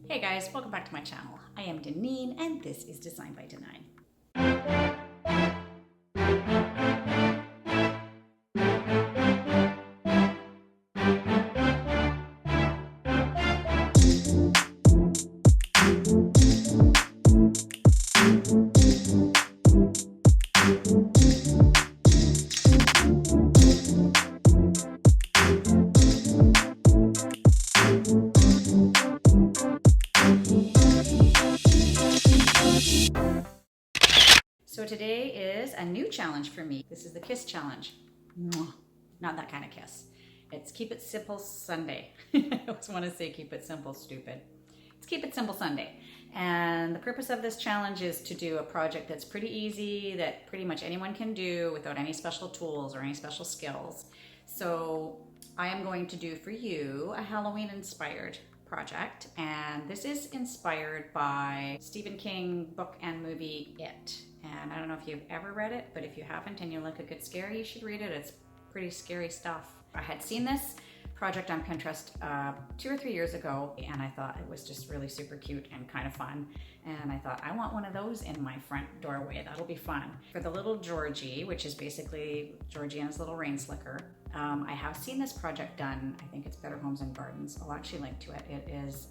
Hey guys, welcome back to my channel. I am Deneen and this is Design by Deneen. So today is a new challenge for me. This is the kiss challenge. Not that kind of kiss. It's Keep It Simple Sunday. I always want to say keep it simple, stupid. It's Keep It Simple Sunday. And the purpose of this challenge is to do a project that's pretty easy, that pretty much anyone can do without any special tools or any special skills. So I am going to do for you a Halloween inspired project, and this is inspired by Stephen King book and movie It. And I don't know if you've ever read it, but if you haven't and you like a good scare, you should read it. It's pretty scary stuff. I had seen this project on Pinterest 2 or 3 years ago, and I thought it was just really super cute and kind of fun. And I thought, I want one of those in my front doorway. That'll be fun. For the little Georgie, which is basically Georgie and his little rain slicker, I have seen this project done. I think it's Better Homes and Gardens. I'll actually link to it. It is,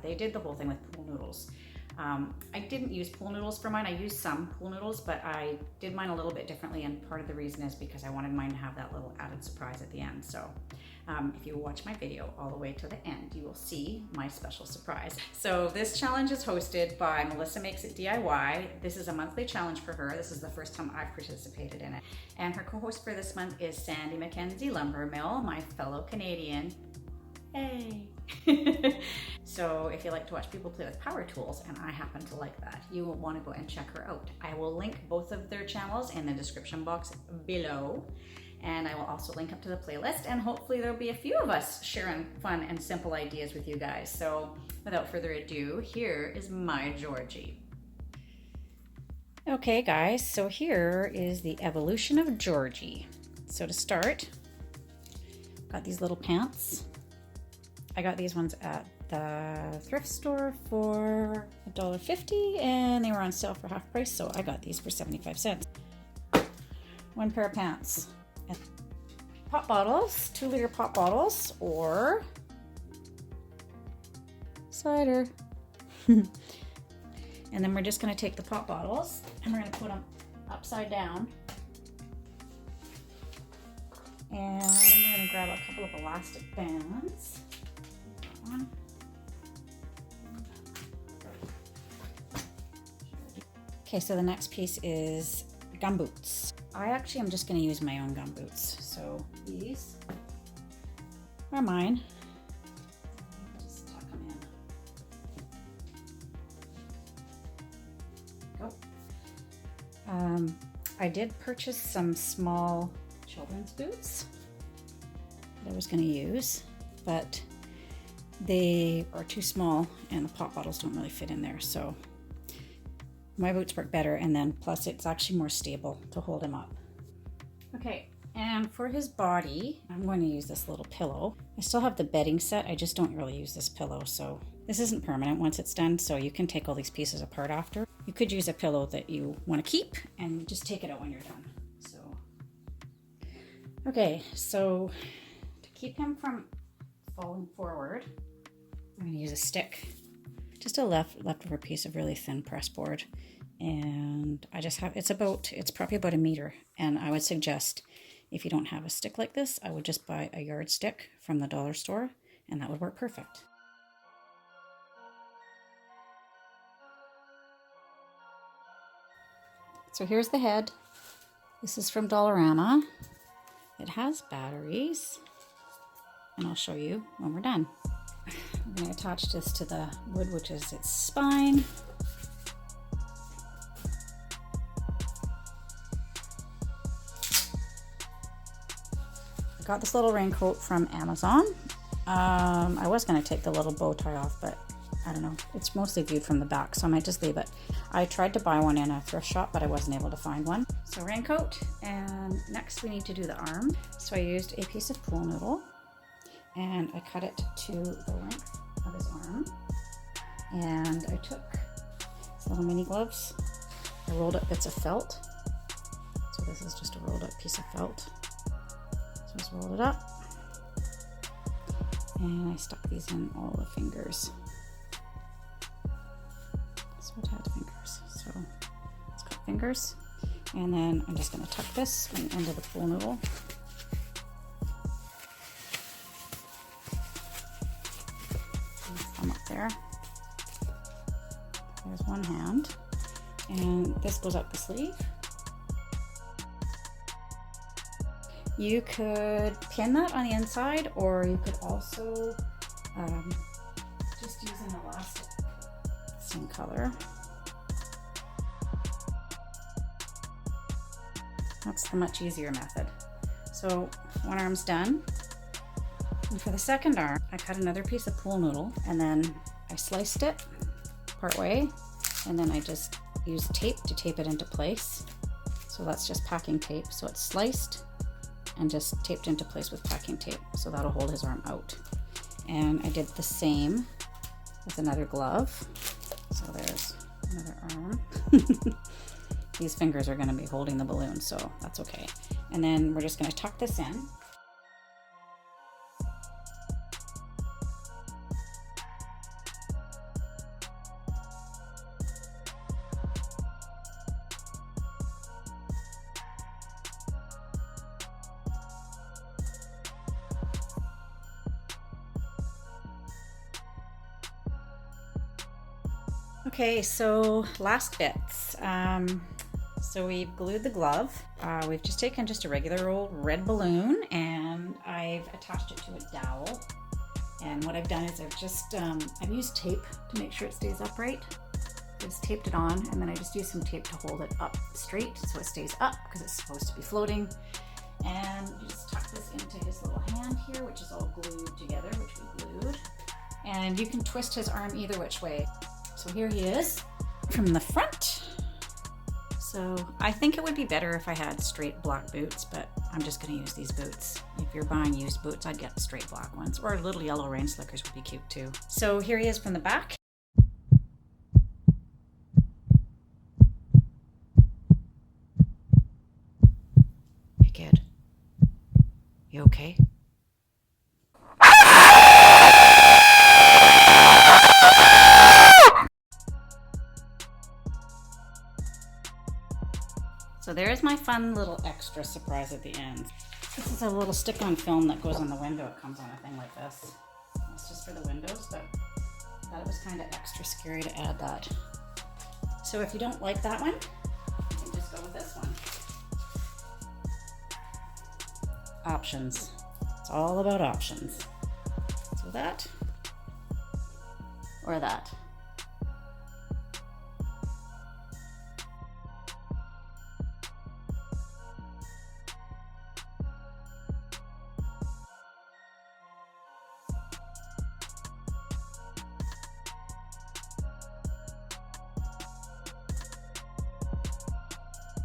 they did the whole thing with pool noodles. I didn't use pool noodles for mine. I used some pool noodles, but I did mine a little bit differently, and part of the reason is because I wanted mine to have that little added surprise at the end. So if you watch my video all the way to the end, you will see my special surprise. So this challenge is hosted by Melissa Makes It DIY. This is a monthly challenge for her. This is the first time I've participated in it. And her co-host for this month is McKenzie Lumber, my fellow Canadian. Hey! So if you like to watch people play with power tools, and I happen to like that, you will want to go and check her out. I will link both of their channels in the description box below, and I will also link up to the playlist, and hopefully there'll be a few of us sharing fun and simple ideas with you guys. So without further ado, here is my Georgie. Okay guys, so here is the evolution of Georgie. So to start, got these little pants. I got these ones at the thrift store for $1.50, and they were on sale for half price, so I got these for 75 cents. One pair of pants. And pop bottles, 2-liter pop bottles, or cider. And then we're just gonna take the pop bottles and we're gonna put them upside down. And we're gonna grab a couple of elastic bands. Okay, so the next piece is gum boots. I actually am just going to use my own gum boots. So these are mine. Just tuck them in. Go. I did purchase some small children's boots that I was going to use, but they are too small and the pop bottles don't really fit in there. So my boots work better, and then plus it's actually more stable to hold him up. Okay, and for his body, I'm going to use this little pillow. I still have the bedding set, I just don't really use this pillow, so this isn't permanent once it's done, so you can take all these pieces apart after. You could use a pillow that you want to keep and just take it out when you're done. So, okay, so to keep him from falling forward, I'm going to use a stick, just a leftover piece of really thin press board, and I just have, it's probably about 1 meter, and I would suggest if you don't have a stick like this, I would just buy a yardstick from the dollar store, and that would work perfect. So here's the head. This is from Dollarama. It has batteries, and I'll show you when we're done. I'm going to attach this to the wood, which is its spine. I got this little raincoat from Amazon. I was going to take the little bow tie off, but I don't know. It's mostly viewed from the back, so I might just leave it. I tried to buy one in a thrift shop, but I wasn't able to find one. So raincoat, and next we need to do the arm. So I used a piece of pool noodle, and I cut it to the length of his arm. And I took these little mini gloves. I rolled up bits of felt. So this is just a rolled up piece of felt. So I just rolled it up. And I stuck these in all the fingers. So it had fingers. So it's got fingers. And then I'm just going to tuck this on the end of the pool noodle. Thumb up there. There's one hand. And this goes up the sleeve. You could pin that on the inside, or you could also just use an elastic, same color. That's the much easier method. So one arm's done. And for the second arm, I cut another piece of pool noodle and then I sliced it part way, and then I just used tape to tape it into place. So that's just packing tape. So it's sliced and just taped into place with packing tape. So that'll hold his arm out. And I did the same with another glove. So there's another arm. These fingers are going to be holding the balloon, so that's okay. And then we're just going to tuck this in. Okay, so last bits. So we've glued the glove. We've just taken just a regular old red balloon and I've attached it to a dowel. And what I've done is I've used tape to make sure it stays upright. Just taped it on, and then I just used some tape to hold it up straight so it stays up because it's supposed to be floating. And you just tuck this into his little hand here, which is all glued together, which we glued. And you can twist his arm either which way. So here he is from the front. So I think it would be better if I had straight black boots, but I'm just going to use these boots. If you're buying used boots, I'd get straight black ones, or little yellow rain slickers would be cute too. So here he is from the back. Hey kid, you okay? So there's my fun little extra surprise at the end. This is a little stick-on film that goes on the window. It comes on a thing like this. It's just for the windows, but I thought it was kind of extra scary to add that. So if you don't like that one, you can just go with this one. Options. It's all about options. So that or that.